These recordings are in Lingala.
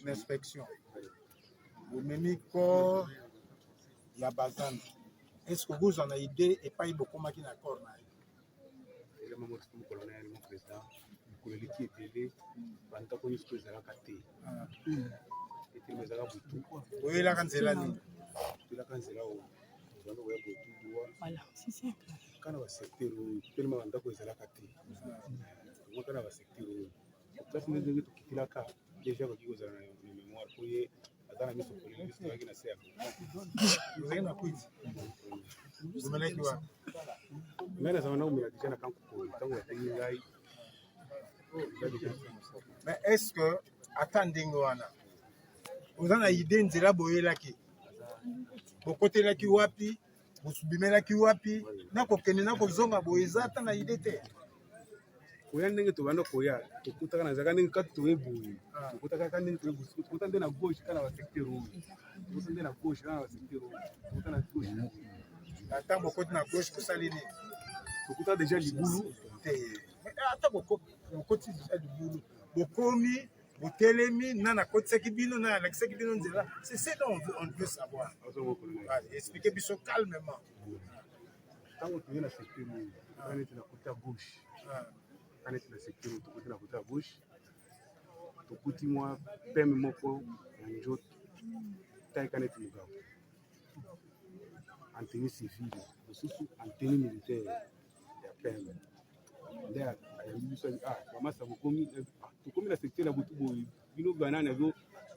inspection. Vous même corps, il y a bazan. Est-ce que vous en avez idée et pas eu beaucoup de d'accord? Le moment où le colonel, mon président, le qui est télé, pendant qu'on est supposé à caté. Et puis les arabes tout. Oui, la cancelane. Tu la cancelane. Vous allez voir tout droit. Voilà, c'est simple. Quand on va secteur, tellement on doit causer la caté. Moi quand on va secteur, ça c'est des trucs qui la cas. Déjà quand vous avez une mémoire pour y dans la mise au point de vue qui n'a servi. Vous avez une quiz. Vous menez quoi? Mais les gens ont déjà na camp pour tant que il y a. Mais est-ce que attendez ngoana? Vous en avez idée nzela boyela ki? Bokote la ki wapi? Busubimela ki wapi? Na kokene na kozonga boyeza ata na idée te. Koya ndenge tobanda koya tokutaka na zaka ndenge kati toyebuye tokutaka kandi ndenge toyebuye tokuta nde na gauche kana ba secteur rouge tokuta nde na gauche kana ba secteur rouge tokuta na gauche ata bokote na gauche kosalini tokuta déjà libulu te ata bokote déjà libulu bokomi botelemi na na kotisaki bino na alakisaki bino nzela c'est ça dont on veut savoir. Expliquez biso calmement tango toye na secteur rouge kana tena kuta gauche quand on est sécurité, on est à gauche. Tout moi, permet mon corps, un jour, taille quand on est en tenue civile, en tenue militaire, il y a permis. D'ailleurs, maman, ça vous commis, tout comme la secteur la boutique, il nous gagne un avion,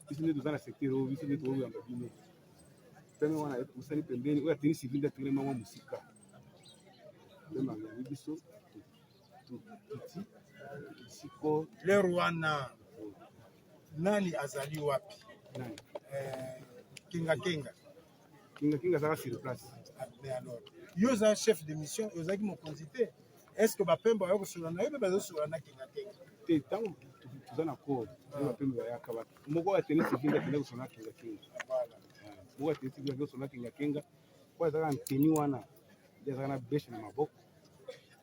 il se met dans la secteur, il se met dans la cabine. Permet moi, vous savez, pendant, la tenue civile, il y a maman musique. Le Rwanda nani azali wapi? Kinga ça va sur place. Mais alors, vous êtes chef de mission, vous êtes mon consulté. Est-ce que Bapemba est sur la naïve ou sur la Kinga? Tant que tu es en accord, Bapemba est à Kabak. Moi, je tenais civil de sur la Kinga. Moi, je tenais civil de sur la Kinga. Moi, je tenais tenue wana, je tenais bêche na maboko.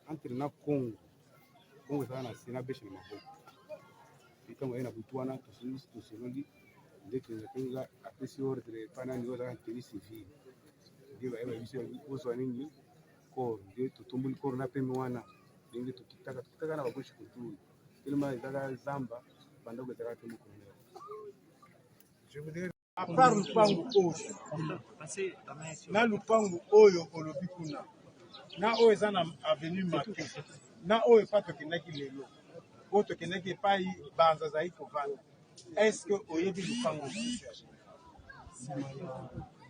Entre na Congo. Congo ça na sina bêche na maboko. Et quand on est na Boutouana, tout ce lundi, dès que Kinga a pris sur ordre de pana niveau ça tenue civil. Je vais aller ici au Soanini. Corps, tout tombe le corps na pembe wana. Ndio tukitaka na wabushi kuturu. Ilima izaka zamba banda kutaka tu mkono. Je voudrais à part Lupango oyo. Na Lupango oyo olobi kuna. Na oyo eza na avenue Maké. Na oyo pa tokendaki lelo. Oyo tokendaki epai banza zai kovanda. Est-ce que oyebi Lupango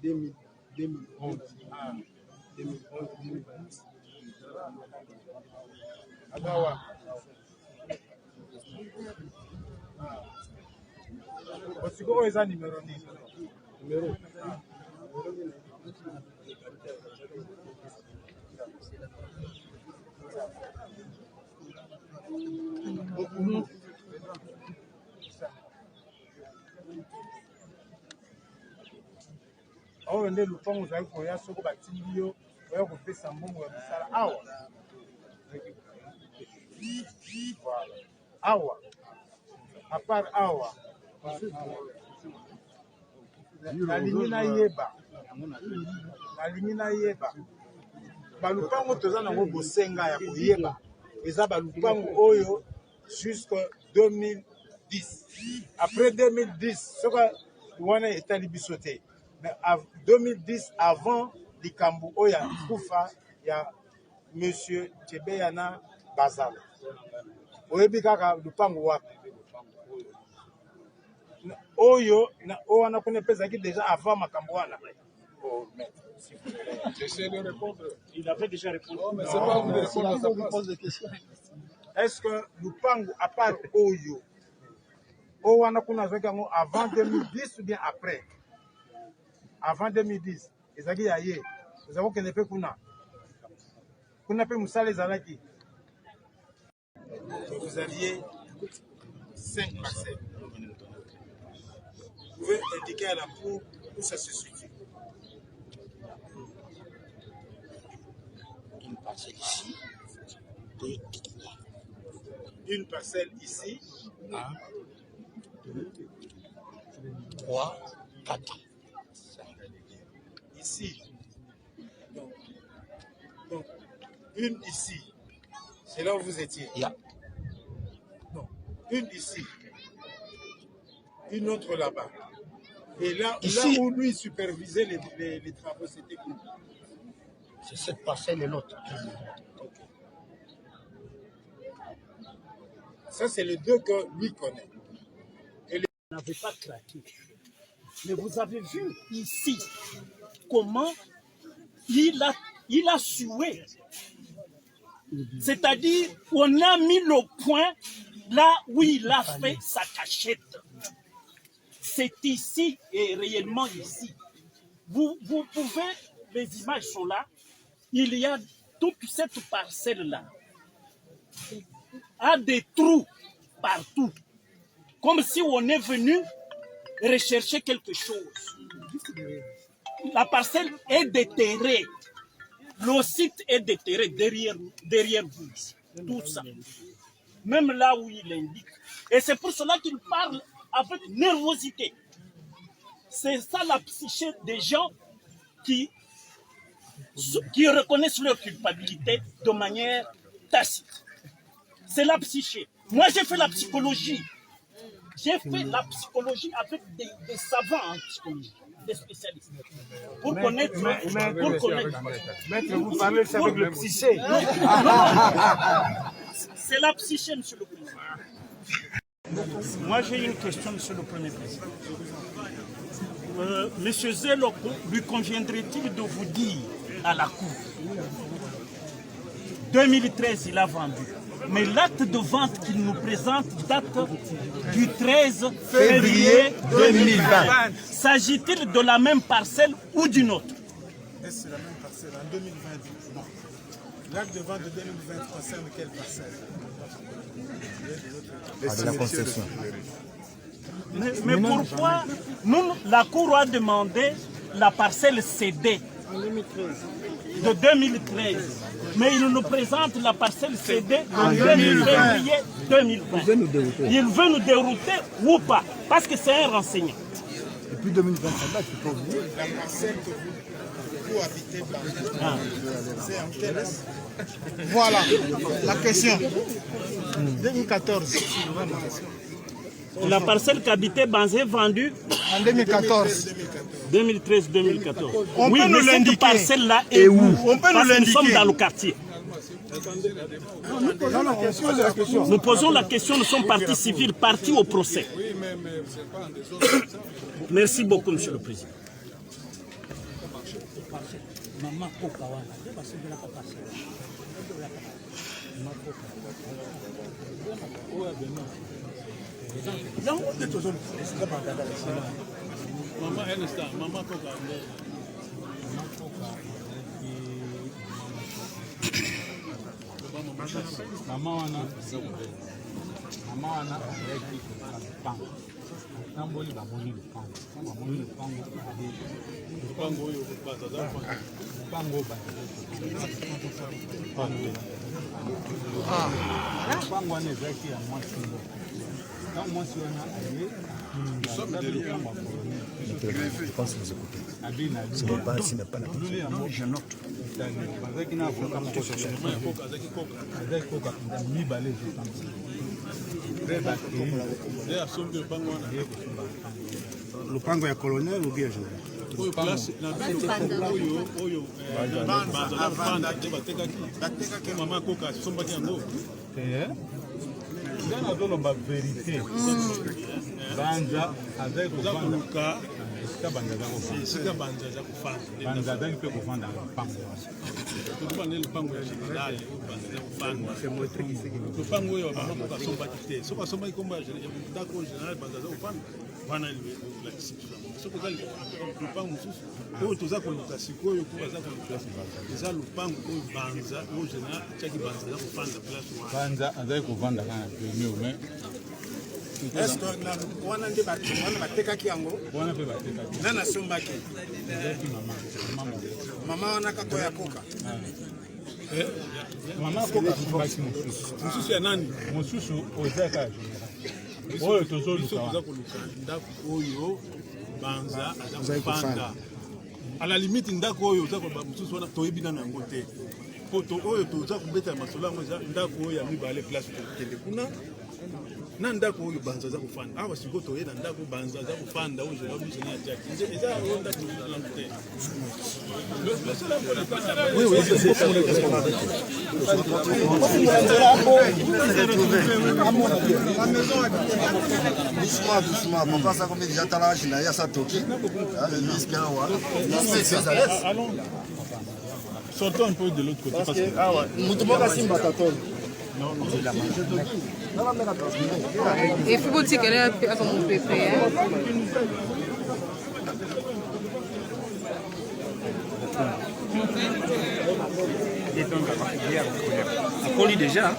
2011. 2011. Agawa. Parce que eza numéro ni. Numéro. Oh, nde Lupango zali koya soko batindi yo oya kopesa mbongo ya misala awa. Voilà. Awa. À part awa. Nalingi na yeba. Balupango toza nango bosenga ya koyeba. Eza balupango oyo jusqu'en 2010. Après 2010, soka wana etali biso te. Mais en 2010, avant likambo oya kufa ya Monsieur Tchebeyana Bazal. Oyebi kaka lupango wapi? Oyo na wana kuna pesa qui déjà avant makambo wana. Oh maître, s'il vous plaît. J'essaie de répondre. Il avait déjà répondu. Non, mais c'est pas vous de répondre à sa place. Est-ce que lupango à part oyo wana kuna zokango avant 2010 ou bien après? Avant 2010, ezaki yaye. Ezako kene pe kuna. Kuna pe musale zalaki. Vous aviez 5 parcelles. Vous pouvez indiquer à la cour où ça se situe. Une parcelle ici, Une parcelle ici. 3, 4. Ici. Donc, une ici. C'est là où vous étiez. Yeah. Non. Une ici. Une autre là-bas. Et là, Ici, là où lui supervisait les travaux, c'était où? C'est cette parcelle et l'autre. Ça, c'est les deux que lui connaît. N'avait pas craqué. Mais vous avez vu ici comment il a sué. C'est-à-dire, on a mis le point là où il a fait sa cachette. C'est ici et réellement ici. Vous pouvez, les images sont là. Il y a toute cette parcelle-là. A des trous partout. Comme si on est venu rechercher quelque chose. La parcelle est déterrée. Le site est déterré derrière vous. Tout ça. Même là où il indique. Et c'est pour cela qu'il parle avec nervosité. C'est ça la psyché des gens qui reconnaissent leur culpabilité de manière tacite. C'est la psyché. Moi, j'ai fait la psychologie. J'ai fait la psychologie avec des savants en psychologie, des spécialistes. Pour connaître. Maître, vous parlez avec le psyché. C'est la psyché, monsieur le président. Moi, j'ai une question, monsieur le Premier président. Monsieur Zelo, lui conviendrait-il de vous dire à la Cour 2013, il a vendu. Mais l'acte de vente qu'il nous présente date du 13 février 2020. S'agit-il de la même parcelle ou d'une autre? C'est la même parcelle en 2020. Non. L'acte de vente de 2020 concerne quelle parcelle? La concession. Mais pourquoi la Cour a demandé la parcelle cédée de 2013, mais il nous présente la parcelle cédée en février 2020. Il veut nous dérouter ou pas? Parce que c'est un renseignement. Depuis 2020, là, tu peux oublier. La parcelle que vous habitez, c'est en quelle année? Voilà la question. 2014. La parcelle qu'habitait Banzé vendue En 2014. 2013-2014. On Oui, peut nous mais cette l'indiquer. parcelle-là est où? On peut Parce nous que nous sommes l'indiquer. dans le quartier. Nous posons la question, nous sommes partis civils, partis au procès. Merci beaucoup, monsieur le président. Mama wana azalaki lupango atamboli bamoni lupango bamoni lupango oyo lupango wana ezalaki ya mwasi ntango mwasi wana aye bazalaki na avoka moko azalaki koka mibale Lupango ya colonel ou bien nga nazoloba verité banza azali kovanda esika banza azali mpe kovanda na lupango oyo bamako asombaki te soki asombaki kombo ya ndako oyo général banza aza kovanda wana soki eza lupango mosusu oyo toza koluka sikoyo po aza koluka eza lupango oyo banza oyo général atiaki banza aza kovanda place banza azali kovanda kaka na premier mais est-ce que wana nde wana batekaki yango wana mpe batekaki nani asombaki ezalaki mama wana kako ya koka mama koka asombaki mosusu ya nani mosusu oyo ezalaka ya général oyo tozoluka ndako oyo banza aza kofanda à la limite ndako oyo oza koba mosusu wana toyebi nano yango te poto oyo toza kobeta masolo yango eza ndako oyo ya mibale place tokende kuna na ndako oyo banza aza kofanda awa sikoyo toye na ndako banza aza kofanda oyo zela biso na jaki eza oyo ndako lango te Doucement, papa, ça comme déjà t'as l'âge, il y a ça toqué. Le risque là, allons. Sortons un peu de l'autre côté. Parce que ah ouais, non, c'est la main. Il faut dire qu'elle est à son pépé. À Poli déjà.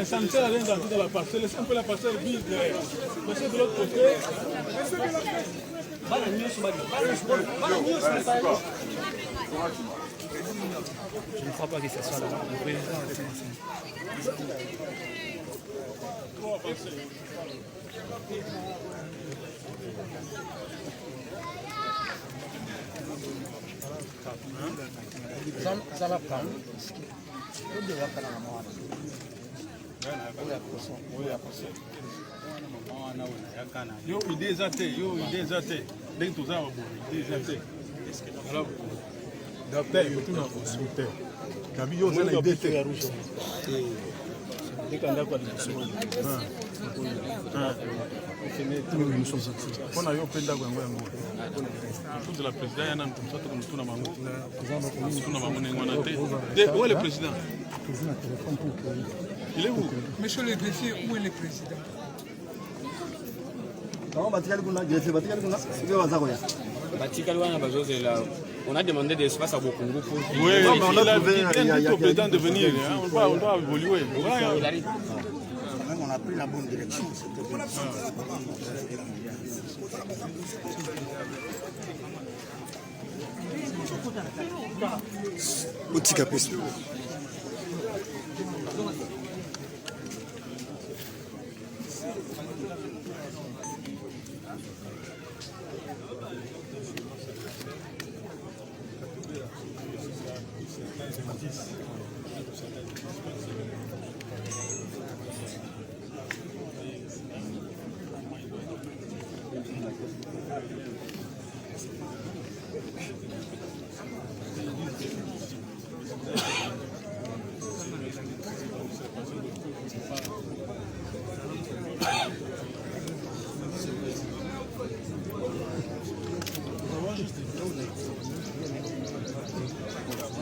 mais ça ne sert à rien d'entrer dans la parcelle, laissez un peu la parcelle vide. Laissez de l'autre côté. Je ne crois pas que ce soit là. Le président Ça va prendre. Yo idée eza te, yo idée eza te. Ndenge toza awa boye, idée eza te. Docteur, yotuna consulter. Kabi yo oza na idée te. mpona yo mpe ndako yango yango tozela président ya nanu komsa toko motuna bango motuna bango ndenge wana te où est le président? Il est où? Monsieur le greffier, où est le président? On a demandé de l'espace à Bokungu pour... Oui, il a dit au président de venir, on doit évoluer. On a pris la bonne direction.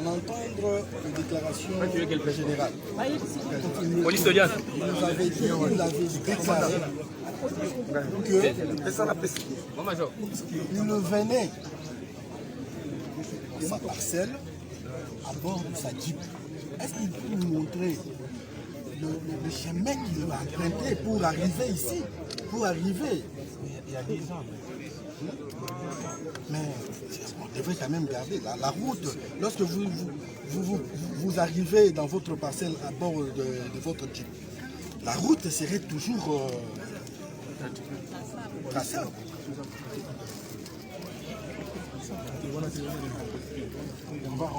On entendre les déclarations du général. Police d'audience. Il nous avait dit, il avait déclaré qu'il venait de sa parcelle à bord de sa Jeep. Est-ce qu'il peut nous montrer le chemin qu'il a emprunté pour arriver ici? Pour arriver il y a 10 ans. Mais on devrait quand même garder la route. Lorsque vous arrivez dans votre parcelle à bord de votre Jeep, la route serait toujours tracée. On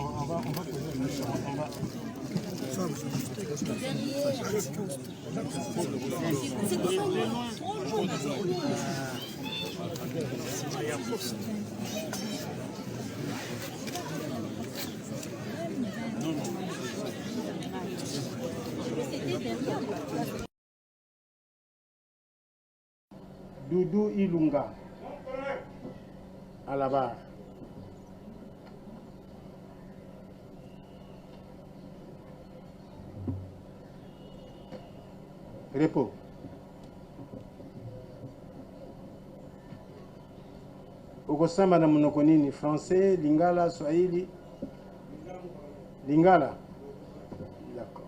va poser une question. Doudou Ilunga à la barre. Repos. Okosamba na monoko nini? Français, Lingala, Swahili? Lingala. D'accord.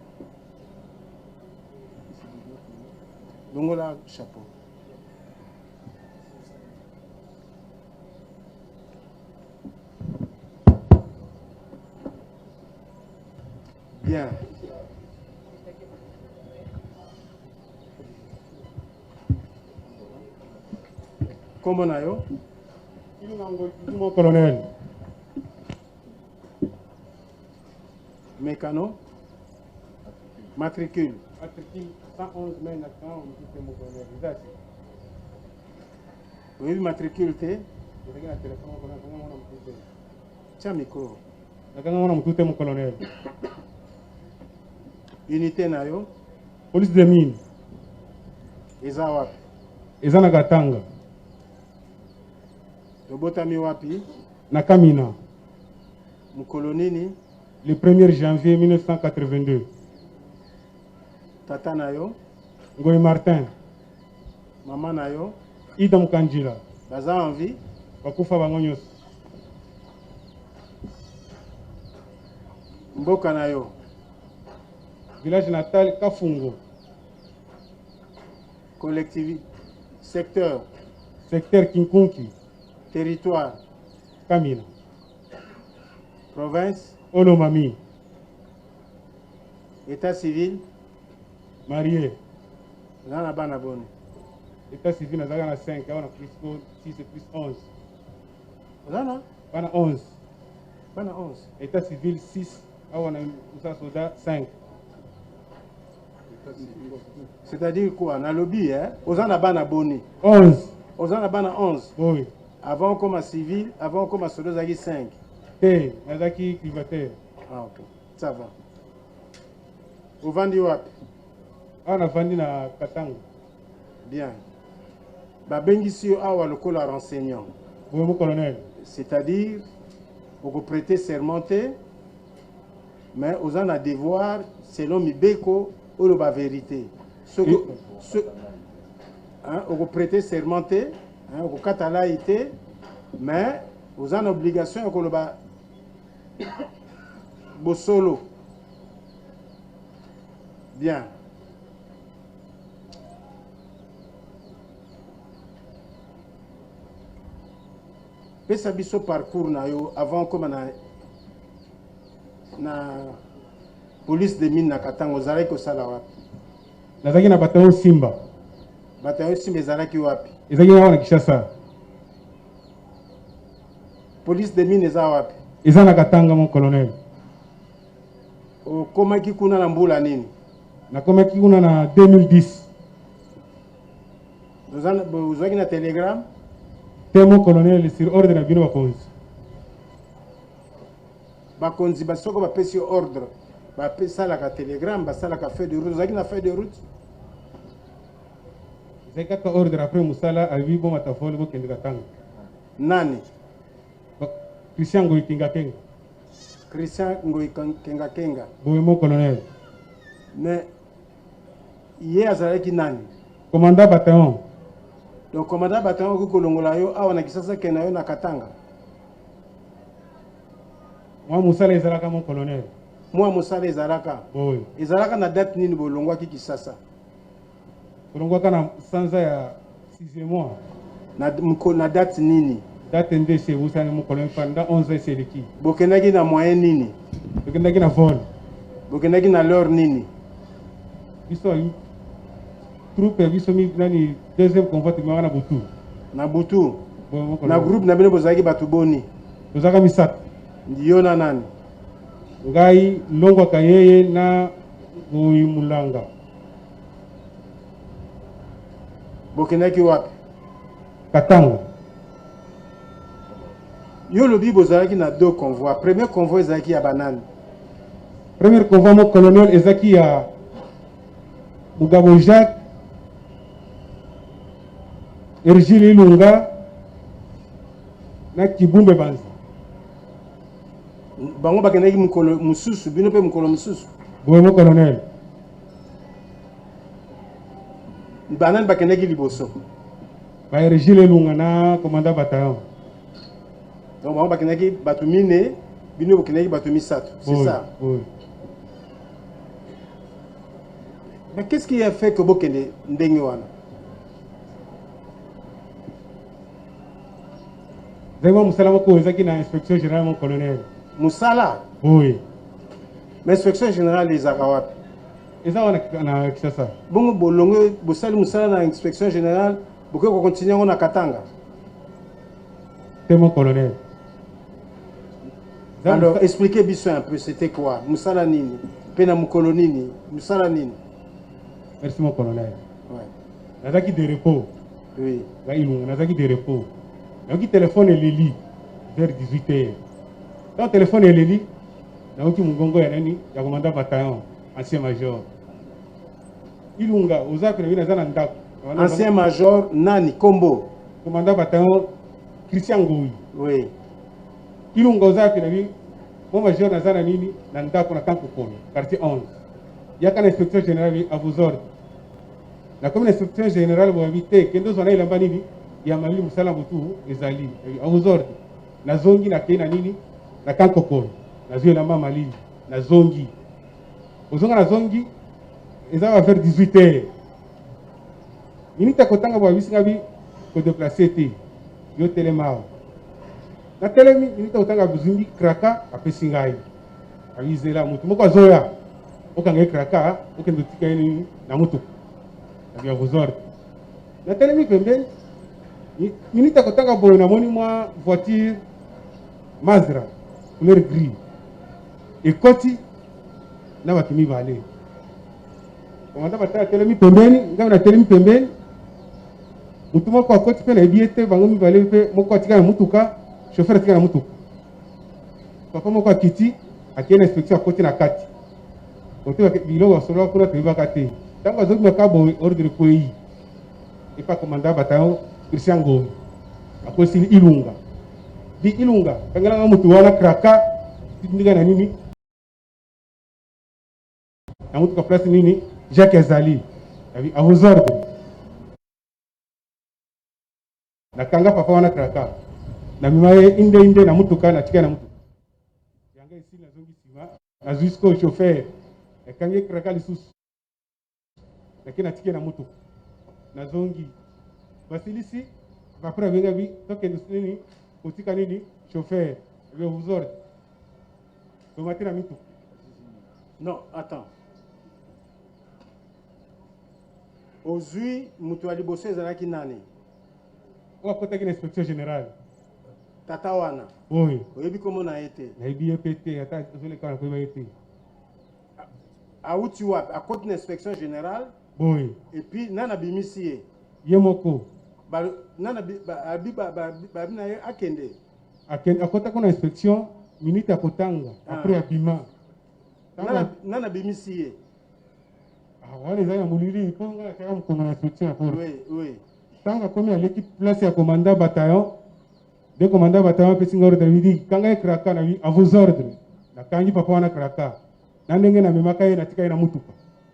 Longola chapeau. Bien. Comment nayo? Mon colonel. Mécano. Matricule. Matricule 111 mai na kan mon colonel. Oui, matricule te. J'ai un téléphone colonel. Tiens micro. Mon colonel. Unité nayo. Police de mine. Eza wapi? Eza na Katanga. Tobotami wapi? Na Kamina. Mukolo nini? Le 1er janvier 1982. Tata nayo? Ngoy Martin. Maman nayo? Ida Mukanjila. Baza en vie? Bakufa bango nyonso. Mboka nayo? Village natal Kafungo. Collectivité. Secteur? Secteur Kinkunki. Territoire? Kamina. Province? Olomami. État civil? Marié. Nana bana boni. État civil nazaka na 5, on a plus 6 et plus 11. Nana? Bana 11. Bana 11. État civil 6, on a un soldat 5. C'est-à-dire quoi? Na lobby, hein? Ozana bana boni. 11. Ozana bana 11. Oui. Avant comme civil, avant comme soldat zaki 5. T, nazaki privateur. Ah ok. Ça va. Ovandi wapi? On a vendu na Katanga. Bien. Babengisi yo awa lokola renseignant. Oui, mon colonel. C'est-à-dire, vous prêtez sermenté, mais vous avez un devoir, selon Mibeko, ou la vérité. Vous prêtez sermenté, vous catalaïté, mais vous avez une obligation de le solo. Bien. Pesa biso parcours na yo avant comme na police de mine na Katanga ozalaki kosala wapi? Nazaki na bataillon Simba. Bataillon Simba ezalaki wapi? Ezaki na Kinshasa. Police de mine eza wapi? Eza na Katanga, mon colonel. Okomaki kuna na mbula nini? Nakomaki kuna na 2010. Ozalaki na telegram? Mon colonel sur ordre na bino bakonzi. Bakonzi basoko bapesi ordre. Basalaka telegram, basalaka feuille de route. Ozalaki na feuille de route? Ezaki ordre après musala avi bon matafoli bo kende Katanga. Nani? Christian Ngoy Kenga. Christian Ngoy Kenga. Oui, mon colonel. Mais hier azalaki nani? Commandant bataillon. Donc commandant bataillon ko kolongola yo awa na Kisasa kena yo na Katanga. Moi musala ezalaka, mon colonel. Moi musala ezalaka. Oui. Ezalaka na date nini bolongwa ki Kisasa? Bolongwa kana sanza ya 6e mois. Na date nini? Date nde chez vous ça mon colonel pendant 11 ans c'est l'équipe. Bokendaki na moyen nini? Bokendaki na vol. Bokendaki na l'heure nini? Biso troupe biso mi nani deuxième combattement na Butu. Na Butu. Na groupe na bino bozaki batu boni. Bozaka misat. Ndiyo na nani? Ngai Longwa Kayeye na Ngoyi Mulanga. Bokendaki wapi? Katanga. Yo lobi bozalaki na deux convois. Premier convoi ezalaki ya banani? Premier convoi mon colonel ezaki ya Mugabo Jacques, Ergile Ilunga na Kibumbe Banza. Bango bakendaki mukolo mususu, bino pe mukolo mususu. Oui, mon colonel. banani bakendeki liboso. Ba Ergile Lunga na commandant bataillon. Donc bango bakendeki bato mine, bino bokendeki bato misato. C'est ça. Oui. Mais qu'est-ce qui a fait que bokende ndenge wana? Zema musala moko ezaki na inspection générale mon colonel. Musala? Oui. Mais inspection générale les akawapi. Eza wana na Kisasa. Bongo bolongo bosali musala na inspection générale, boke ko continuer na Katanga. C'est mon colonel. Alors expliquez biso un peu c'était quoi? Musala nini? Pena mukolo nini? Musala nini? Merci mon colonel. Ouais. Nazaki de repos. Oui. Là il nazaki de repos. Donc téléphone et Lili vers 18h. Donc téléphone et Lili donc mungongo ya nani ya commandant bataillon ancien major. Ilunga ozaki na zana ndako. Ancien major nani Kombo. Commandant bataillon Christian Ngoui. Oui. Ilunga ozaki na mon major na zana nini na ndako na Kanko Kono, quartier 11. Yaka na inspecteur général à vos ordres. La comme inspecteur général vous invité kendo zona ilamba nini ya mali musala butu ezali à vos ordres. Na zongi na kena nini na Kanko Kono. Na zio ilamba mali na zongi. Ozonga na zongi ezaba vers 18h. Minita kotanga bwa bisinga bi ko déplacer te. Yo telema. Na telemi minita kotanga buzungi kraka apesi ngai. Avizela mutu moko azoya. Okanga kraka okendo tika ni na mutu. Na vos ordres. Na telemi pembeni minita kotanga boyo na moni mwa voiture Mazda couleur gris. Ekoti na batumi bale. Komanda bata telemi pembeni, ngam na telemi pembeni. Mutu moko akoti pe na ebiete bango mi bale pe moko atika na mutuka, chauffeur atika na mutuka. Papa moko akiti akiena inspection akoti na kati. Kote bilo wa solo kuna teba kati. Tango azoki makabo ordre ko yi. Et pas commandant bataillon Christian Ngoui. Akosi Ilunga. Di Ilunga, kangala mutu wana kraka tindiga na nini? Na mutu ka place nini? Jacques Ezali. À vos ordres. Na kanga papa wana kraka. Na mimaye inde na mutu kana tika na mutu. Yanga ici na zongi sima. Na jusqu'au chauffeur. E kange kraka lisusu. Lakini tika na mutu. Na zongi. Basilisi après venga bi toke nini utika nini chauffeur. Je vous ordre. Vous mettez la mitu. Non, attends. Ozui mutuali bosse ezalaki nani? Ou côté de l'inspection générale. Tata wana. Oui. Oyebi komo na été. Na ebi EPT ata zole kana ko été. A uti wa a côté l'inspection générale. Oui. Et puis nana bimisi Yemoko. Ba nana ba na akende. Akende akota kona inspection minute akotanga après abima. Nana bimisi wale zaya mulili ponga kama mkono na soutien pour. Oui. Tanga comme à l'équipe place ya commandant bataillon. De commandant bataillon pesi ngoro Davidi kanga kraka na à vos ordres. Na kangi papa wana kraka. Na ndenge na memaka ye na tika na mutuka.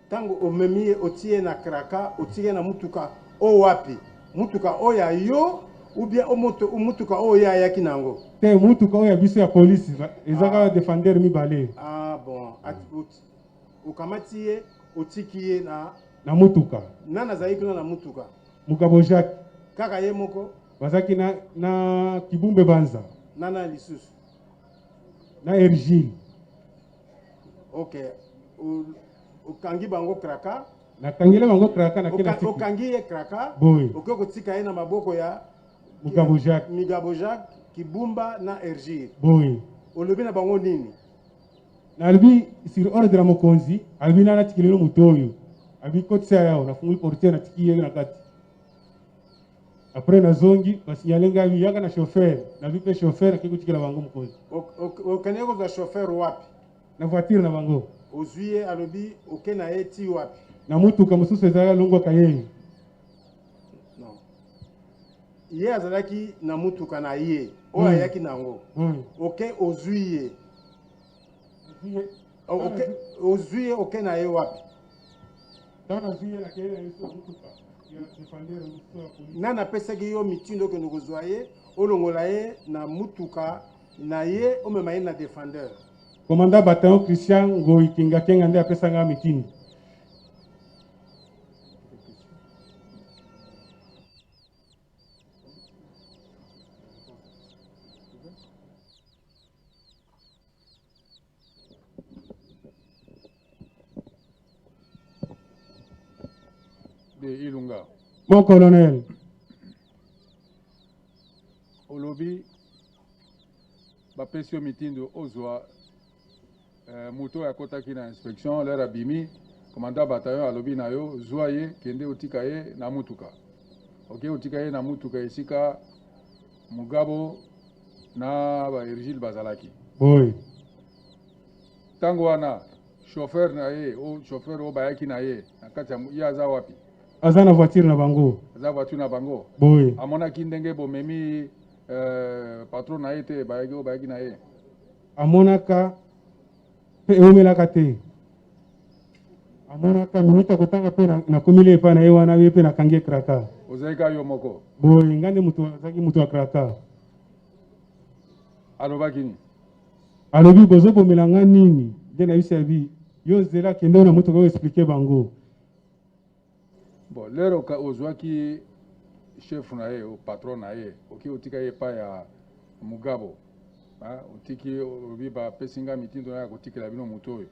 Tango omemie otie na kraka, otie na mutuka o wapi? Mutuka o ya yo ou bien mutuka o ya yaki nango? Te mutuka o ya biso ya police ezaka défendre mi balé. Ah bon, ukamatiye otikiye na mutuka. Nana zaiki na mutuka. Mugabo Jacques. Kaka ye moko. Bazaki na Kibumbe Banza. Nana lisusu. Na Ergile. Okay. Okangi bango kraka. Na kangile bango kraka na kila siku. Okangi ye kraka. Boy. Okoko tika ye na maboko ya Mugabo Jacques. Mugabo Jacques, Kibumba na Ergile. Boy. Olobi na bango nini? Na albi sur ordre la mokonzi, albi na tikilelo mutoyo. Albi kotsa yao na fungu portier na tikiye na kati. Après na zongi basinyalenga yaka na chauffeur, na vipe chauffeur akikutikila bango mukonzi. Okanyeko za chauffeur wapi? Na voiture na bango. Ozuye alobi okena eti wapi? Na mutuka mususu ezala longo kayeni. Non. Ye azalaki na mutuka na ye. Oya yaki nango. Okay, ozuye. Okay, ozuye okena ye wapi? Tana zuye na kayeni na mutuka. nana pesaki yo mitindo ke nokozwa ye olongola ye na mutuka na ye omema ye na défendeur. Commandant bataillon Christian Ngoi Kinga Kenga nde apesanga mitindo. De Ilunga. Mon colonel. Olobi bapesio mitindo ozwa moto ya kotaki na inspection lera bimi commandant bataillon alobi na yo zwa ye kende otika ye na mutuka. Ok otika ye na mutuka esika Mugabo na ba Ergile bazalaki. Oui. Tango wana chauffeur na ye o chauffeur o bayaki na ye na kati ya za wapi? Aza na voiture na bango. Aza voiture na bango. Oui. Amona kindenge bomemi patron na ye te bayaki o bayaki na ye. Amonaka pe eomelaka te. Amonaka minuta kotanga pe na komile pa na ye wana ye pe na kangie kraka. Ozaika yo moko. Oui, ngande mutu azaki mutu akraka. Alobaki ni. Alobi bozo bomelanga nini? De na bisabi yo zela kende na mutu ko expliquer bango. Bon, lero ka ozwaki chef na ye o patron na ye oki otika ye pa ya Mugabo. Ah, otiki obi ba pesinga mitindo na kotikela bino mutu oyo.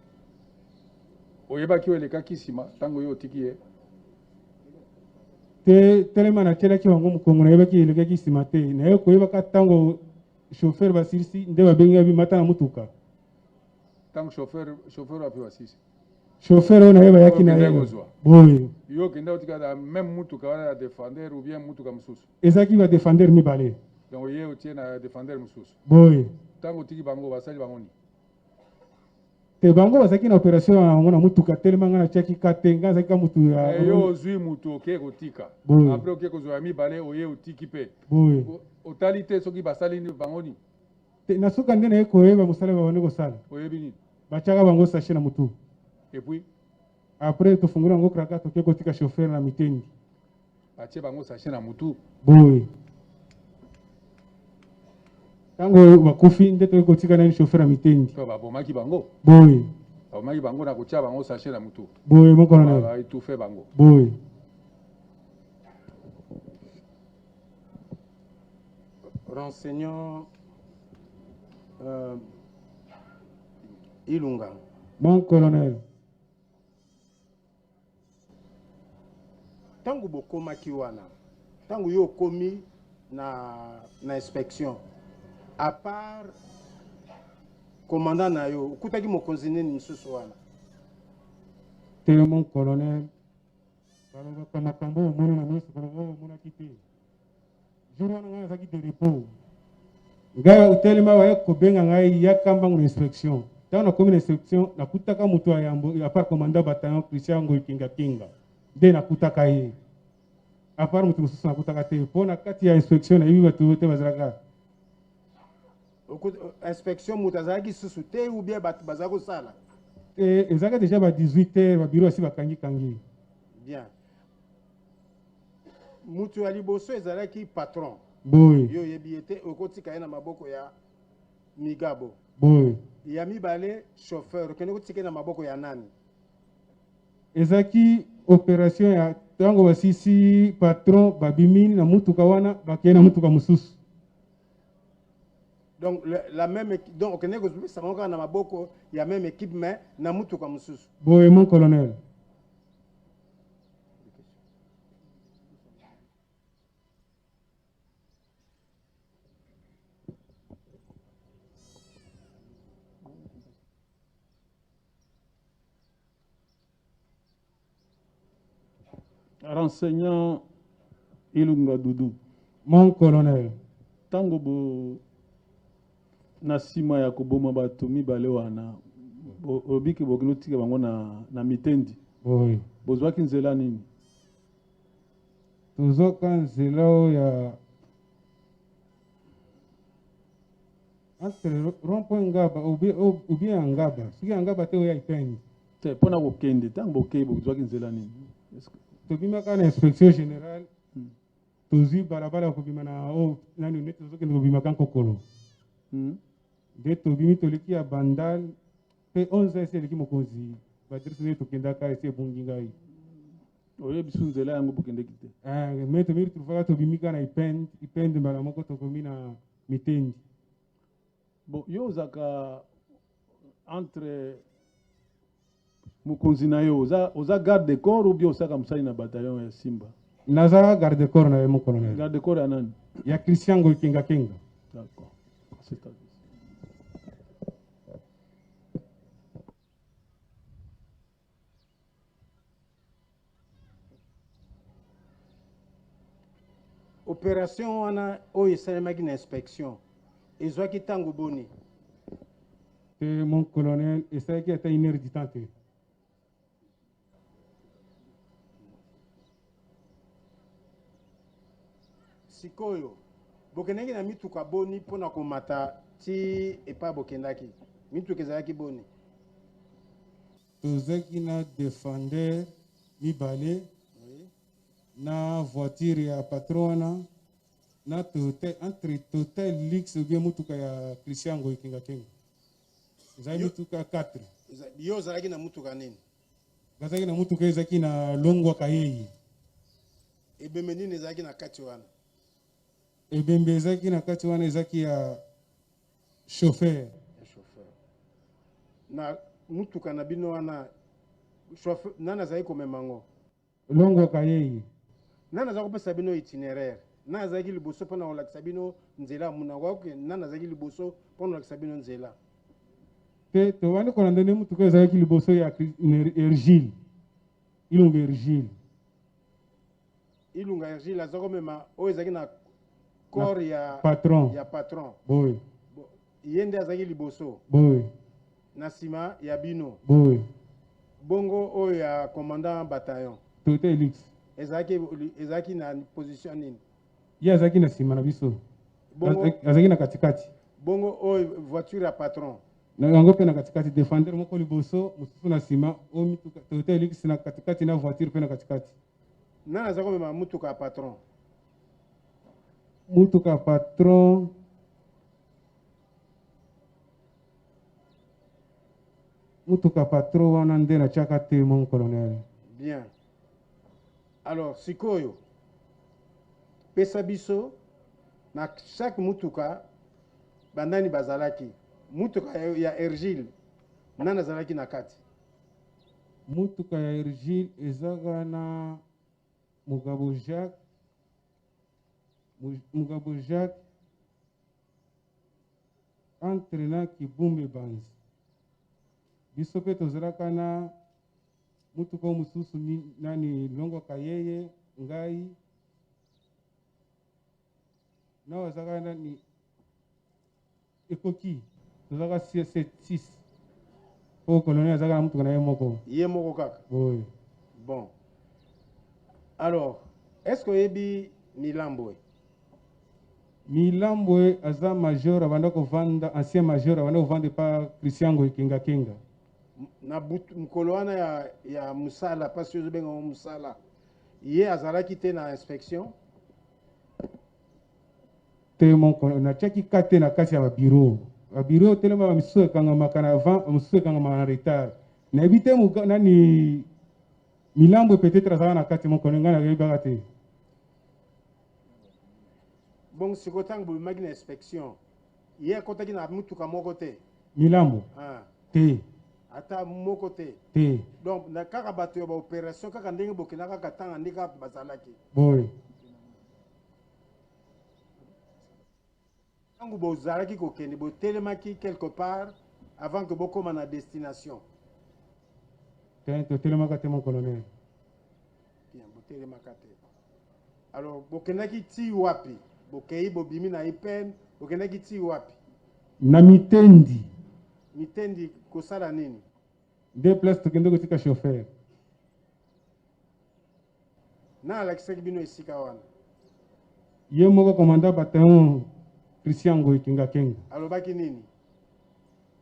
Oyebaki weleka kisima tango yo otiki ye. Te telema na tela ki wango mukongo na yebaki eleka kisima te. Na yo koyebaka tango chauffeur basirisi nde babenga bi mata na mutuka. Tango chauffeur api wasisi. Chauffeur na yeba yaki na ye. Boy. Yo kenda otika da même mutuka wana ya défender ou bien mutuka mususu. Ezaki va défender mi balé. Donc ye otie na défender mususu. Boy. Tango tiki bango basali bango ni. Te bango basaki na opération na mutuka telema ngana chaki katenga zaka mutu ya. Yo zui mutu oke kotika. Après oke kozwa mi balé oye otiki pe. Boy. Otalité soki basali ni bango ni. Te nasuka ndene koyeba musala ba bande ko sala. Oyebi ni. Bachaka bango sachet na mutu. Et puis après to fungula ngo kraka to ke kotika chauffeur na mitendi. Bache bango sachet na mutu. Boy. Tango bakufi nde to kotika na chauffeur na mitendi. To babomaki bango. Boy. Babomaki bango na kotia bango sachet na mutu. Boy mon colonel. Ba étouffé bango. Boy. Renseignant Ilunga. Mon colonel. Tango bokomaki wana, tango yo komi na inspection, à part commandant na yo, okutaki mokonzi nini misusu wana? Te mon colonel. Balobaka makambo omona na miso balobaka omonaki te. Jour wana ngai azaki de repos. Ngai utelema waye kobenga ngai yakamba na inspection. Tango nakomi na inspection nakutaka mutu ya yambo à part commandant bataillon Christian Ngoi Kinga Kinga. Nde nakutaka ye. À part mutu mususu nakutaka te. Pona kati ya inspection na yibi batu te bazalaka. Inspection mutu azalaki susu te ou bien batu bazala kosala? Ezalaka déjà ba 18h ba bureau asi bakangi kangi. Bien. Mutu ya liboso ezalaki patron. Boy. Yo yebi ete okotika ye na maboko ya Migabo. Boy. Ya mibale chauffeur okende kotika na maboko ya nani? Ezaki opération ya tango basisi patron babimini na mutuka wana bakeye na mutuka mususu. Donc la même équipe, donc okende kozubisa bango na maboko ya même équipe mais na mutuka mususu. Boy mon colonel. Renseignant Ilunga Doudou. Mon colonel. Tango bo na sima ya koboma bato mibale wana obiki bokinotika bango na mitendi. Oui. Bozwaki nzela nini? Tuzoka nzela ya entre rond-point Ngaba ou bien Ngaba. Si Ngaba te oya itendi. Te pona kokende tango bokei bozwaki nzela nini? tobimaka na inspection générale tozwi balabala kobima na o nani neti tozokende kobimaka nkokolo nde tobimi toleki ya bandal mpe 11 esi eleki mokonzi badrisi nde tokendaka esi ebungi ngai oyebi biso nzela yango bokendeki te me tomiri tolufaka tobimika na ipende mbala moko tokomi na mitendi. Bon, yo ozaka entre mokonzi na yo oza garde de corps ou bien osaka mosali na bataillon ya Simba? Naza garde de corps na ye mon colonel. Garde de corps ya nani? Ya Christian Ngoikenga Kenga. D'accord. C'est ça. Opération wana oyo esalemaki na inspection ezwaki ntango boni? Mon colonel esalaki ata 1 heure du temps te. Sikoyo bokendaki na mituka boni mpona komata ti epa bokendaki mituka ezalaki boni? Tozaki na Defender mibale na voiture ya patron wana na entre Total Lux bien mutuka ya Christian Ngoikenga Kenga. Ezali mutuka 4. Yo ozalaki na mutuka nini? Gazaki na mutuka ezaki na longwa kayei. Ebembe nini ezalaki na kati wana? Ebembe ezaki na kati wana ezaki ya chauffeur. Na mutuka na bino wana chauffeur nana azalaki komema ngo? Longwa kayei. Nana azalaki kopesa bino itinéraire? Nana azalaki liboso mpona kolakisa bino nzela muna wakoke nana azalaki liboso mpona kolakisa bino nzela? Te towandi kolanda nde mutuka ezalaki liboso ya Ergile ilunga Ergile. Ilunga Ergile aza komema oyo ezalaki na corps ya patron. Boy. Ye nde azalaki liboso. Boy. Na nsima ya bino. Boy. Bongo oyo ya commandant bataillon. Total Lux. Ezalaki na position nini? Ye azalaki na nsima na biso. Azalaki na katikati. Bongo oyo voiture ya patron. Na yango mpe na katikati Defender moko liboso mosusu na nsima oyo mituka Total Lux na katikati na voiture mpe na katikati. Nani aza komema mutuka ya patron? Mutuka patron wana nde na tiaka te mon colonel. Bien. Alors sikoyo pesa biso na chaque mutuka bandani bazalaki mutuka ya Ergile nani azalaki na kati? Mutuka ya Ergile ezaka na Mugabo Jacques entre na Kibumbe Banzi. Biso pe tozalaka na mutuka mosusu nani Longo Kayeye ngai na wazalaka nani ekoki tozalaka 6 po colonel azalaka na mutuka na ye moko. Ye moko kaka? Oui. Bon. Alors, est-ce que oyebi Milambwe? Milambwe aza major abanda kovanda, ancien major abanda kovanda pa Christian Ngoikenga Kenga. Na mukolo wana ya musala pasi ozobenga musala ye azalaki te na inspection? Te moko na chaki kate na kati ya babiro telema bamisusu ekangamaka na avant misusu ekangamaka na retard na yebi te nani Milambwe peut-être azala na kati moko nga na yebaka te. Bon siko ntango bobimaki na inspection ye akotaki na mutuka moko te? Milambwe te ata moko te? Te. Donc na kaka bato ya baopération kaka ndenge bokendaka kaka ntango nde kaka bazalaki? Boy. Ntango bozalaki kokende botelemaki quelque part avant que bokoma na destination? Totelemaka te mon colonel. Bien, botelemaka te. Alors bokendaki ti wapi? Bokei bobimi na Ipen, bokendaki ti wapi? Na Mitendi. Mitendi kosala nini? Deux places tokende kotika chauffeur. Na alakisaki bino esika wana? Ye moko commandant bataillon Christian Ngoikenga Kenga. Alobaki nini?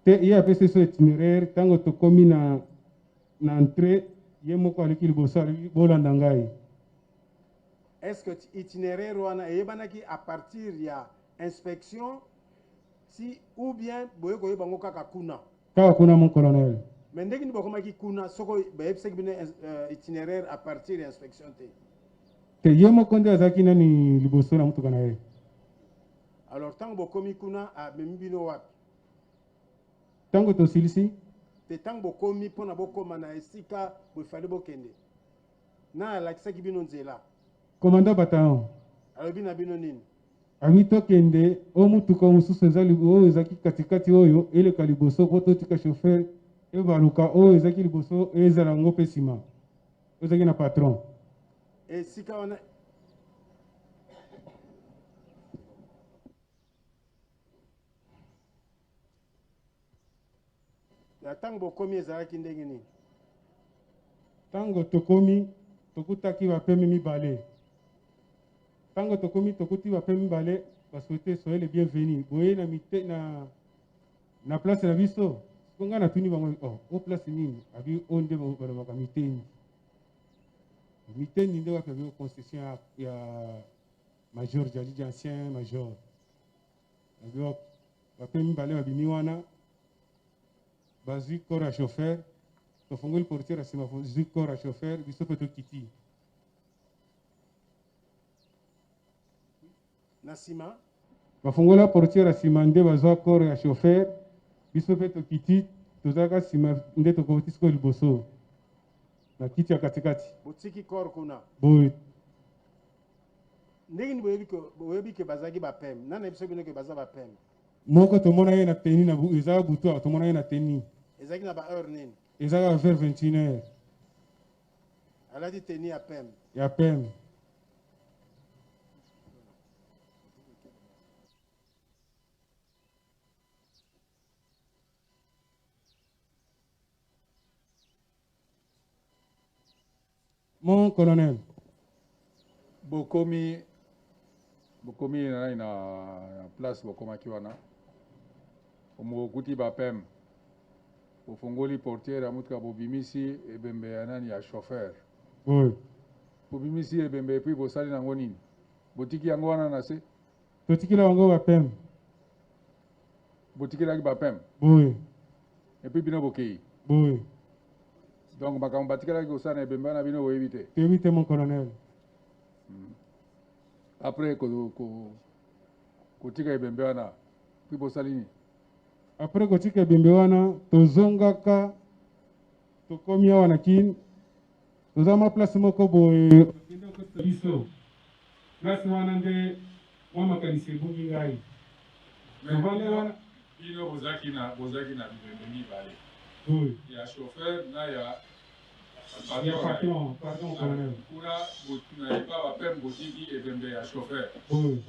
Te ye apesi so itinéraire tango tokomi na entrée ye moko aleki liboso bolanda ngai. est-ce que itinéraire wana eyebanaki à partir ya inspection si ou bien boye koyeba ngo kaka kuna kaka kuna mon colonel mais ndenge ni bakomaki kuna soko bayebisaki bino itinéraire à partir ya inspection te ye moko nde azalaki nani liboso na motuka na ye. Alors tango bokomi kuna amemi bino wapi tango tosilisi te tango bokomi mpona bokoma na esika boefali bokende na alakisaki bino nzela commandant bataillon alobi na bino nini abi tokende o mutuka mosusu oyo ezalaki katikati oyo eleka liboso po totika chauffeur ebaluka oyo ezalaki liboso ezala yango mpe nsima oyo ezalaki na patron esika wana ntango bokomi ezalaki ndenge nini ntango tokomi tokutaki bapeme mibale ntango tokomi tokuti bapeme mibale basouhaite soyez les bienvenus boye na place na biso siko ngai natuni bango o place nini abi oyo nde balobaka miteni miteni nde wapi abi concession ya major jalidi ancien major abi bapeme mibale babimi wana bazwi corps ya chauffeur tofungoli portiere ya nsima zwi corps ya chauffeur biso mpe tokiti na nsima bafungola portiere ya nsima nde bazwa corps ya chauffeur biso mpe tokiti tozalaka nsima nde tokoti sikoyo liboso na kiti ya katikati botiki corps kuna boye ndenge ni boyebi ke bazalaki bapeme nana biso bino ke baza bapeme moko tomona ye na teni na ezaka butu tomona ye na teni ezalaki na baheure nini ezalaka vers 21 heures alati teni ya peme ya peme mon colonel bokomi na place bokomaki wana omokuti bapem bofungoli portiere ya mutuka bobimisi ebembe ya nani ya chauffeur bobimisi ebembe epui bosali nango nini botiki yango wana na se totikila bango bapem botikilaki bapem epui bino bokei donc makambo batikalaki kosala na ebembe wana bino boyebi te toyebi te mon colonel après kotika ebembe wana epui bosali nini après kotika ebembe wana tozongaka tokomi awa na kini toza mwa place moko boye okende okotisa biso place wana nde mwa makanisi ebungi ngai tovanda wana bino bozalaki na bibembe mibale ya chauffeur na ya patron colonel kuna epa bapeme botiki ebembe ya chauffeur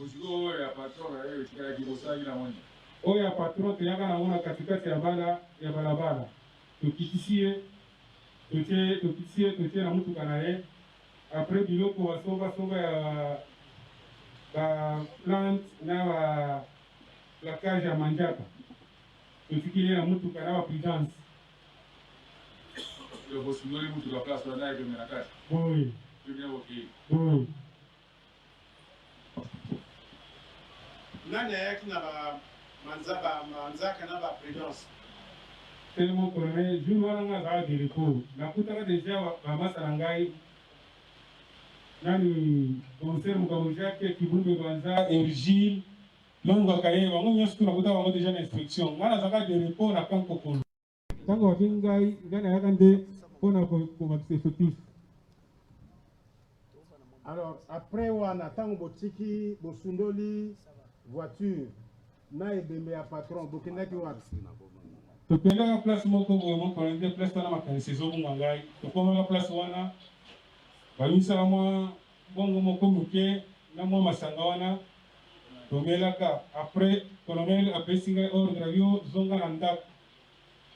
osiko oyo ya patron na ye etikalaki bosalaki na moni oyo ya patron toyaka nango na katikati ya balabala tokitisi ye totie na mutuka na ye apres biloko basonga ya baplante na baplakage ya manjaka totikili ye na mutuka na baprudence bosungoli mutuka place wana ebembe na kati nani ayaki na manzaka na baprudence tellement colonel jour wana nga azala de repos nakutaka deja bamasala ngai nani conseil mokambo jacques kibumbe banza ergile longaka ye bango nyonso tu nakuta bango deja na inspection ngai nazalaka de repos na kankokolo ntango babengi ngai nayaka nde mpona kobakisa effectif. Alors après wana ntango botiki bosundoli voiture na ebembe ya patron bokendaki wapi tokendaka place moko boye mokolonde place wana makanisi ezobunga ngai tokomaka place wana bamisaka mwa bongo moko moke na mwa masanga wana tomelaka après colonel apesi ngai ordre yo zonga na ndako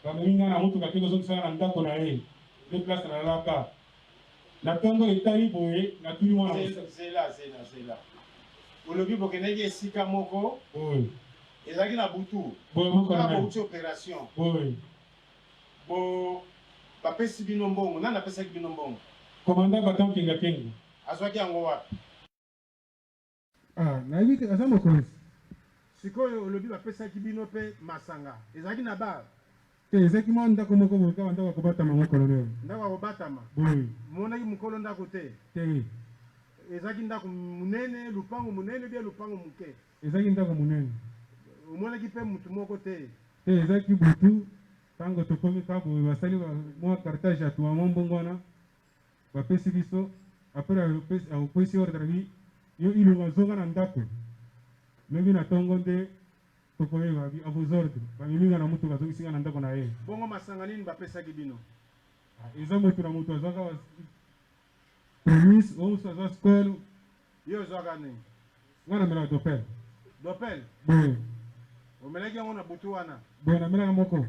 bamemi ngai na mutuka te kozongisaka na ndako na ye de place nalalaka na ntongo etali boye natuni mwana zela olobi bokendaki esika moko ezalaki na butu bouti opération bapesi bino mbongo nani apesaki bino mbongo commandant batan kenga azwaki yango wapi Ah, nayebi te aza mokonzi. Sikoyo olobi bapesaki bino mpe masanga. Ezalaki na bar. Te ezalaki mwa ndako moko boye kaka ndako ya kobatama ngo colonel. Ndako ya kobatama. Boye. Monaki mokolo ndako te. Te. Ezalaki ndako munene, lupango munene bia lupango muke. Ezalaki ndako munene. Omonaki mpe mutu moko te. Te ezalaki butu ntango tokomi kaka boye basali mwa cartage ya tuma mwa mbongo wana bapesi biso apres akopesi ordre bi yo ilunga zonga na ndako lobi na ntongo nde tokoyeba bi avos ordre bamiminga na mutu bazongisinga na ndako na ye. Bongo masanga nini bapesaki bino? Eza motu na motu azwaka premise oyo mosusu azwa skole. Yo ozwaka nini? Nga namelaka dopel. Dopel? Boye. Omelaki yango na butu wana? Boye namelaka moko.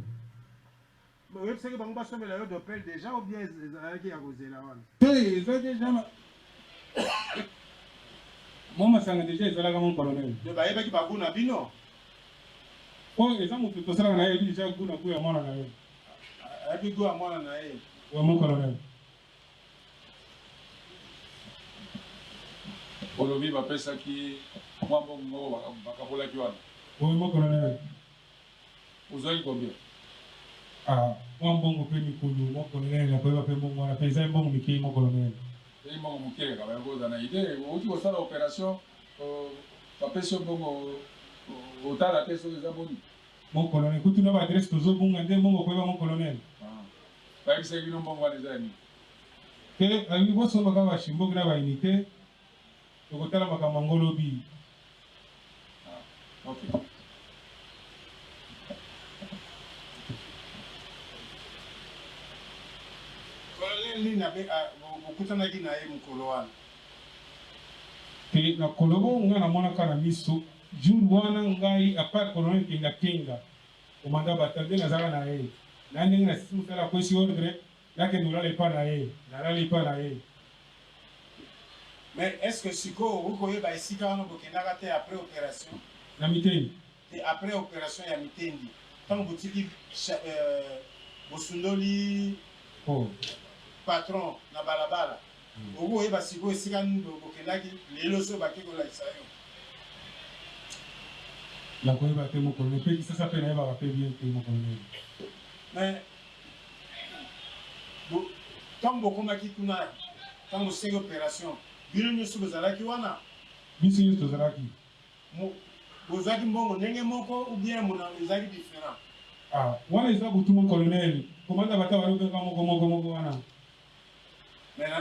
oyebisaki bango basomela yo dopel déjà ou bien ezalaki ya kozela wana? te eza déjà mo masanga déjà ezalaka mon colonel. bayebaki baguna bino? po eza motu tosalaka na ye ebi déjà guna gu ya mwana na ye. ayebi gu ya mwana na ye ya mon colonel. olobi bapesaki mwa mbongo bakabolaki wana? Oui, mon colonel. Ozwaki combien? Ah, mwa mbongo mpe mikulu mon colonel akoyeba mpe mbongo wana mpe eza mbongo mikei mon colonel. Ezi mbongo moke kaka bayakoza na ide outi kosala opération bapesi yo mbongo otala te soki eza boni? Mon colonel kutu na baadresse tozobunga nde mbongo koyeba mon colonel. bayebisaki bino mbongo wana eza ya nini? Ke alingi bosombaka bashimboki na baunité tokotala makambo yango lobi. Okay. nini okutanaki na ye mokolo wana? Ke na kolobo nga namonaka na miso jour wana ngai apart colonel kenga komanda bata nde nazala na ye na ndenge nasisi mosala akwesi ordre nakende olala epa na ye nalala epa na ye. Mais est-ce que sikoyo okoyeba esika wana bokendaka te après opération? Na Mitendi. Te après opération ya Mitendi ntango botiki bosundoli patron na balabala okoyeba sikoyo esika nini bokendaki lelo so bake kolakisa yo? nakoyeba te mon colonel mpe kisasa mpe nayebaka mpe bien te mon colonel. Mais ntango bokomaki kuna ntango boseki opération bino nyonso bozalaki wana? biso nyonso tozalaki. bozalaki mbongo ndenge moko ou bien ezalaki différent? wana eza butu mon colonel komanda bata balobeka moko wana.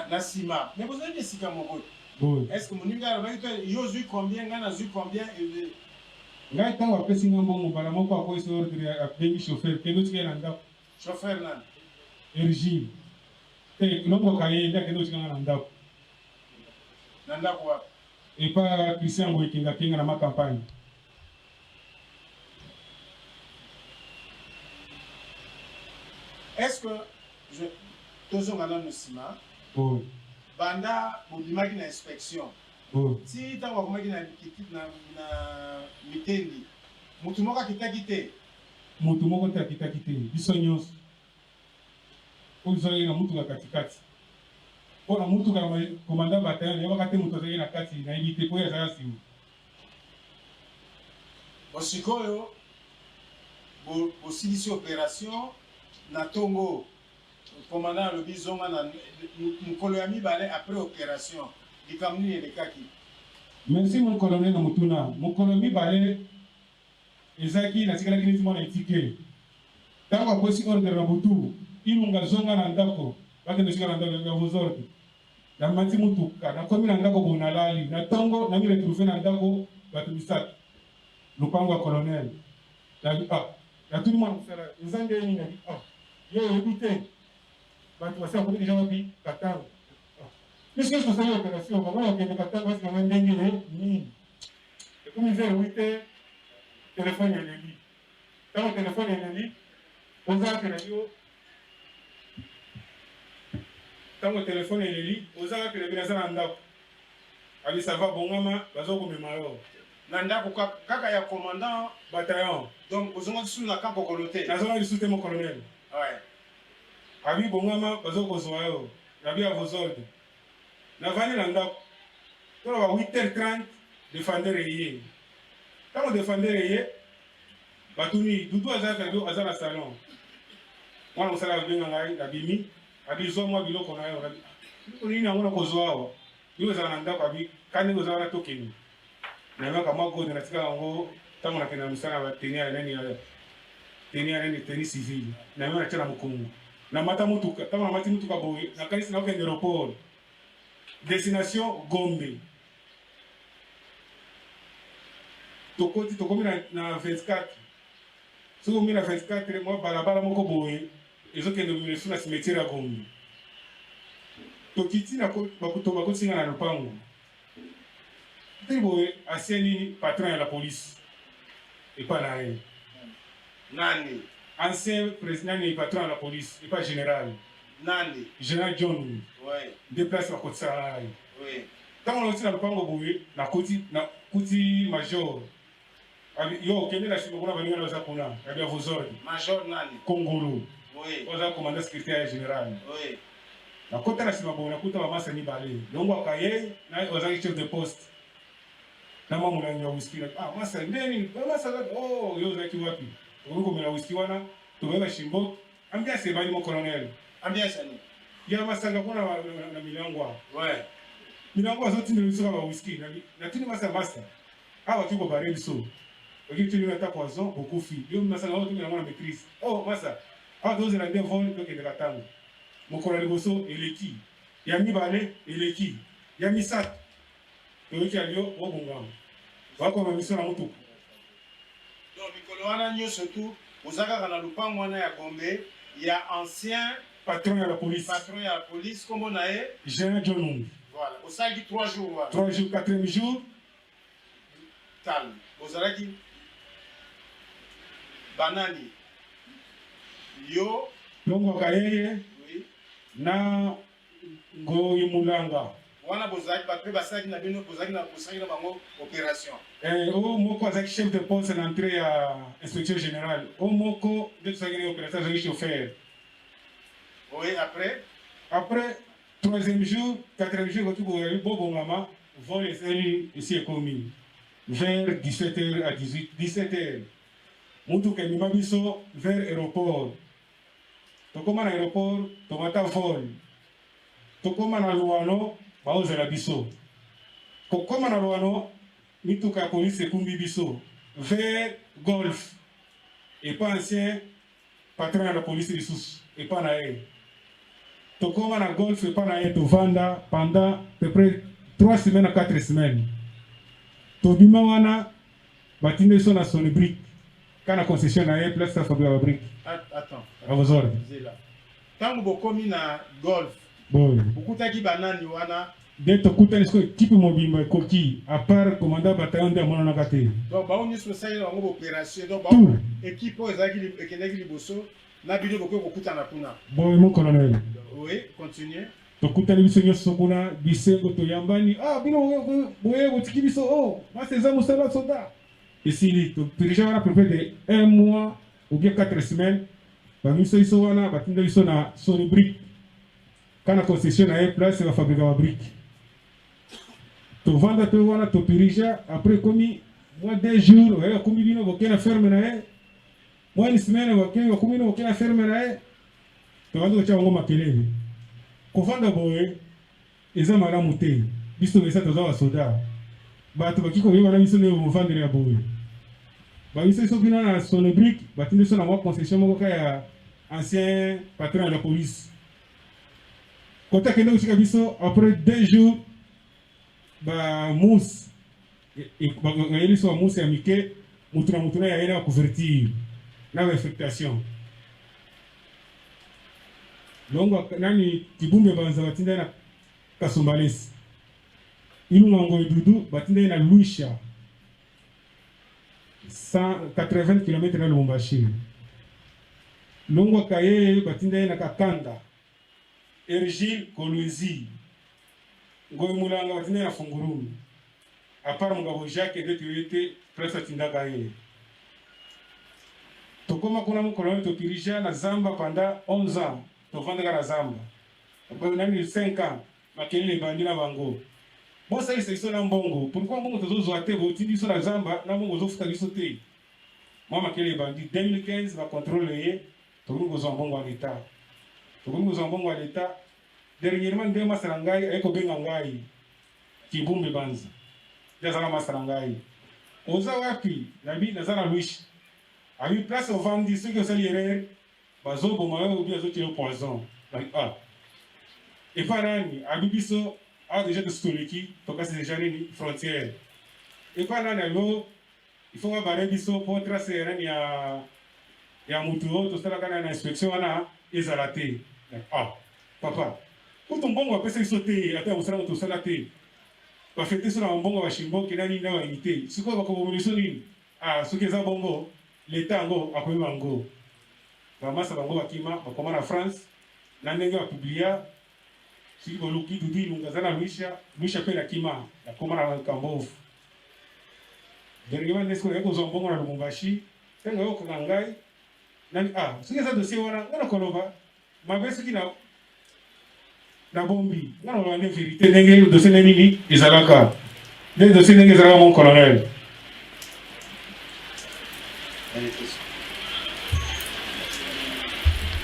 na nsima mais bozalaki esika moko est ce que moninga alobaki to yo ozwi combien ngai nazwi combien? ngai ntango apesi nga mbongo mbala moko akoyesi ordre abengi chauffeur kende otika ye na ndako. chauffeur nani? Erigile te lomboka ye nde akende otika nga na ndako. na ndako wapi? epa Christian ngo ekengakenga na makampagne. est ce que tozonga nano nsima banda bobimaki na inspection ti ntango bakomaki na Mitendi motu moko akitaki te? motu moko te akitaki te biso nyonso po bizalaki na mutuka katikati mpo na mutuka na komanda bataillon yebaka te moto azalaki na kati nayebi te po ye azala nsima. bosikoyo bosilisi opération na ntongo komanda alobi zonga na mokolo ya mibale après opération likambo nini elekaki? merci mon colonel na motuna mokolo mibale ezalaki natikalaki neti mwana etike ntango akwesi ordre na butu ilunga zonga na ndako bakende osika na ndako ya vos ordre namati mutuka nakomi na ndako boye nalali na ntongo nami retrouve na ndako bato misato lupango ya colonel nabi natuni mwana mosala eza nde nini nabi yo oyebi te bato basala komi deja wapi Katanga puisque tosali opération bango bakende Katanga basi nanga ndenge nini ekomi nzela wi te telefone eleli ntango telefone eleli ozalaki na yo ntango telefone eleli ozalaki na bino aza na ndako abisava bongama bazokomema yo na ndako kaka ya commandant bataillon. donc ozongaki susu na kampo kolo te? nazongaki lisusu te mon colonel. abi bongama bazokozwa yo nabi ya vos ordre navandi na ndako tolo ba 8h30 défendre ye ntango défendre ye batuni dudu aza na salon mwana mosala abenga ngai abimi abizwa mwa biloko na yo nini yango na kozwa awa yo ezala na ndako abi kani ozala wana tokeni nayebaka mwa gode natika yango ntango nakenda na mosala bateni ya nani teni civile nayeba natia na mokongo namata motuka ntango namati motuka boye nakanisi nakokende aéroport destination Gombe tokomi na 24 soki omi na 24 mwa balabala moko boye ezokende milesu na cimetière ya Gombe tokiti bakuto bakotinga na lopango te boye asie nini patron ya la police epa na ye Nani? Ancien président ni patron de la police, et pas général. Nani? Général John. Oui. Déplace la côte Sahara. Oui. Quand on a aussi dans le pango boue, na kuti major. Yo, quel est la chimie qu'on a venu à la Zapona? Eh bien, vous ordres. Major Nani? Congolo. Oui. Vous avez commandé secrétaire général. Oui. La côte la chimie boue, la côte va masser ni balé. Donc, on a cahier, vous avez chef de poste. Na mamu na whisky. Ah, massa, ndeni, massa, oh, yo, zaki wapi. Ukomela whisky wana tobeba shimbo ambiance bali mon colonel ambiance ni ya masanga kuna na milangwa ouais milangwa zote ndio sura ba whisky na tuni masa hawa tuko bareli so okitu ni ata poison beaucoup fi yo masanga wote na mwana maîtrise oh masa hawa doze na deux vol to kende katanga mon colonel boso eleki ya mibale eleki ya misat to ki alio obungam wako ma mission na mutuku. Donc, Mikoloana Nyo surtout, vous avez dans le pan à Gombe, il y a ancien patron de la police. Patron de la police, comme on a eu. Général John. Voilà, vous avez dit 3 jours. Voilà. 3 jours, 4e jour. Calme. Vous avez dit Banani. Yo. Longo Kayeye. Oui. Na Goyimulanga. Wana bozaki bape basaki na bino bozaki na bango opération. O moko azaki chef de poste na entrée ya inspecteur général. O moko de tsaki na opération azaki chauffeur. Oui, après 3e jour, 4e jour ko boye bobo mama vol eseli ici ekomi vers 17h à 17h. Mutu ke mima biso vers aéroport. Tokoma na aéroport, tomata vol. Tokoma na Luano baozela biso kokoma na Luano mituka ya police ekumbi biso vers golf et pas ancien patron de la police lisusu et pas na ye tokoma na golf et pas na ye tovanda pendant à peu près 3 semaines à 4 semaines tobima wana batinde biso na Sonibrick kana concession na ye place ya fabrique ba brique. Attends. À vos ordres. Tango bokomi na golf bon okutaki banani wana d'être coûté ce type mobile coquille à part commandant bataillon de mon nakate donc ba oni so sai ngo opération donc ba équipe ezaki ekendaki liboso na bino boko kokutana kuna bon mon colonel oui continuez tokutani biso nyonso kuna bisengo toyambani ah bino boye botiki biso oh maseza musala soda esili to dirige wana près de 1 mois ou bien 4 semaines ba miso iso wana batinda biso na Sonibrick kana concession na place va fabriquer ma brique to vanda to wana to pirija après komi moi 2 jours ouais komi bino bokena ferme na ye moi une semaine bokena komi no bokena ferme na ye to vanda cha ngoma kelele ko vanda boye eza malamu te biso besa to za soda bato bakiko biba na biso ne vendre ya boye ba biso so bina na Sonibrick batinde so na moi concession moko ya ancien patron de la police. Quand on a fait après 2 jours, mousse, et mousse et amicale, moutouna y a une couverture, une affectation. Donc, nani kibumbe banza batinda na Kasumbalesi. Inu nango dudu batinda na Luisha. 180 km na Lubumbashi. Longo kaye batinda na Kakanda. Ergile Kolwezi. Ngoyimulanga batinda na Fungurumi. À part Mugabo Jacques de Tuete, place Tindaka ye. Tokoma kuna mukoloni to pirija na Zamba pendant 11 ans. To vanda na Zamba. Kwa nani 5 ans, makelele bandina bango. bosalisa biso na mbongo pourquoi mbongo tozozwa te botindi biso na zamba na mbongo ozofuta biso te mwa makele ebandi 2015 bacontrole ye tokoki kozwa mbongo ya leta tokoki kozwa mbongo ya leta dernièrement nde masala ngai aye kobenga ngai kibumbe banza nde azala masala ngai oza wapi nabi naza na lwishi abi place ovandi soki osali erreur bazoboma yo obi azotia yo poison epa nani abi biso awa déjà tositoleki tokasi déjà nini frontière epa nani alo ifo nga bare biso po trace nani ya mutu oyo tosalaka na inspection wana ezala te papa kutu mbongo bapesa biso te ata mosalanga tosala te bafete so na mbongo bashimboki na nini na bayini te sikoyo bakobomeli biso nini soki eza bongo leta yango akoyeba yango bamasa bango bakima bakoma na France na ndenge bapiblia soki boluki dudu ilunga aza na lwisha mpe na kima akoma na kambovu dernièrement nde sikoyo kozwa mbongo na Lubumbashi ntango yokanga ngai nani soki eza dossier wana nga na koloba mabe soki na bombi nga na koloba nde vérité ndenge dossier nde nini ezalaka nde dossier ndenge ezalaka mon colonel.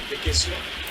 Des questions?